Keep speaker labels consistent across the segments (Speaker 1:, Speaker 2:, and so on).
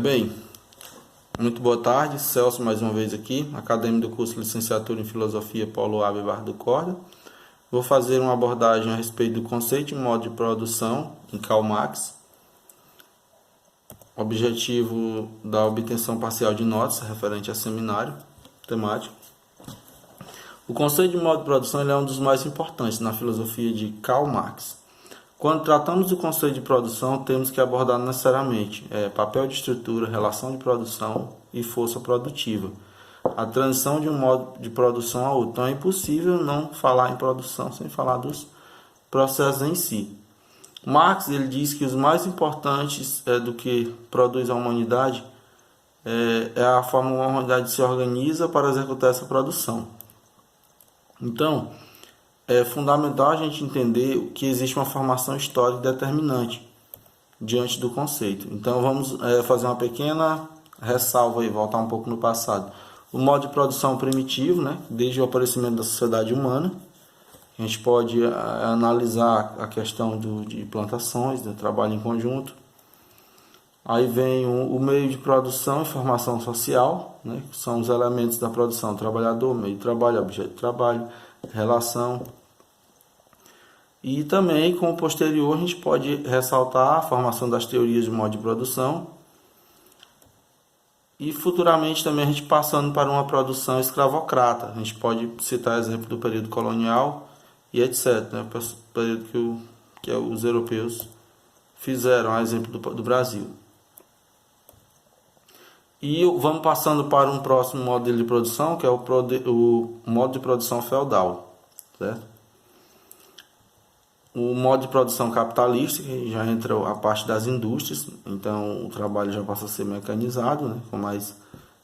Speaker 1: Bem, muito boa tarde, Celso mais uma vez aqui, acadêmico do curso de Licenciatura em Filosofia Paulo Abe Barra do Corda. Vou fazer uma abordagem a respeito do conceito e modo de produção em Karl Marx, objetivo da obtenção parcial de notas referente a seminário temático. O conceito de modo de produção ele é um dos mais importantes na filosofia de Karl Marx. Quando tratamos do conceito de produção, temos que abordar necessariamente papel de estrutura, relação de produção e força produtiva. A transição de um modo de produção a outro. Então é impossível não falar em produção sem falar dos processos em si. Marx ele diz que os mais importantes do que produz a humanidade é a forma como a humanidade se organiza para executar essa produção. Então, é fundamental a gente entender que existe uma formação histórica determinante diante do conceito. Então vamos fazer uma pequena ressalva e voltar um pouco no passado. O modo de produção primitivo, desde o aparecimento da sociedade humana, a gente pode analisar a questão de plantações, do trabalho em conjunto. Aí vem o meio de produção e formação social, que são os elementos da produção: trabalhador, meio de trabalho, objeto de trabalho, relação. E também, com o posterior, a gente pode ressaltar a formação das teorias de modo de produção e futuramente também a gente passando para uma produção escravocrata. A gente pode citar exemplo do período colonial e etc. O período que os europeus fizeram, a exemplo do Brasil. E vamos passando para um próximo modelo de produção, que é o modo de produção feudal, certo? O modo de produção capitalista, que já entra a parte das indústrias, então o trabalho já passa a ser mecanizado, com mais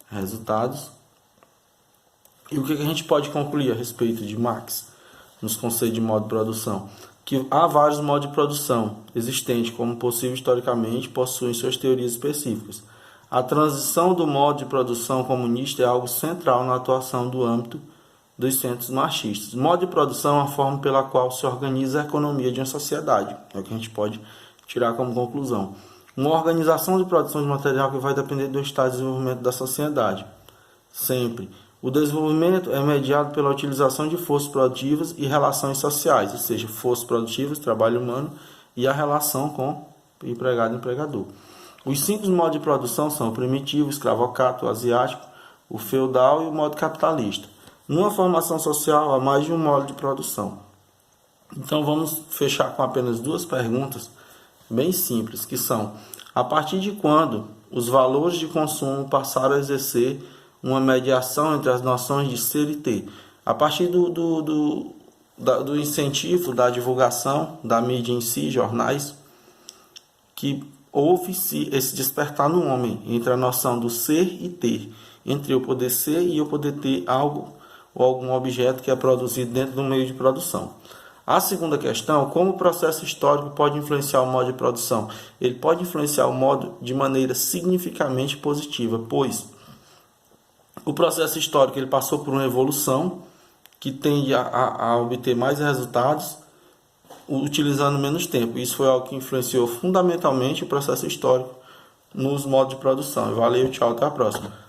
Speaker 1: resultados. E o que a gente pode concluir a respeito de Marx, nos conceitos de modo de produção? Que há vários modos de produção existentes, como possível historicamente, possuem suas teorias específicas. A transição do modo de produção comunista é algo central na atuação do âmbito dos centros marxistas. O modo de produção é a forma pela qual se organiza a economia de uma sociedade. É o que a gente pode tirar como conclusão. Uma organização de produção de material que vai depender do estado de desenvolvimento da sociedade. Sempre. O desenvolvimento é mediado pela utilização de forças produtivas e relações sociais, ou seja, forças produtivas, trabalho humano e a relação com empregado e empregador. Os 5 modos de produção são o primitivo, o escravocrata, o asiático, o feudal e o modo capitalista. Numa formação social, há mais de um modo de produção. Então vamos fechar com apenas 2 perguntas bem simples, que são: a partir de quando os valores de consumo passaram a exercer uma mediação entre as noções de ser e ter? A partir do incentivo, da divulgação, da mídia em si, jornais, que houve-se esse despertar no homem entre a noção do ser e ter, entre eu poder ser e eu poder ter algo ou algum objeto que é produzido dentro do meio de produção. A segunda questão: como o processo histórico pode influenciar o modo de produção? Ele pode influenciar o modo de maneira significativamente positiva, pois o processo histórico ele passou por uma evolução que tende a obter mais resultados utilizando menos tempo. Isso foi algo que influenciou fundamentalmente o processo histórico nos modos de produção. Valeu, tchau, até a próxima.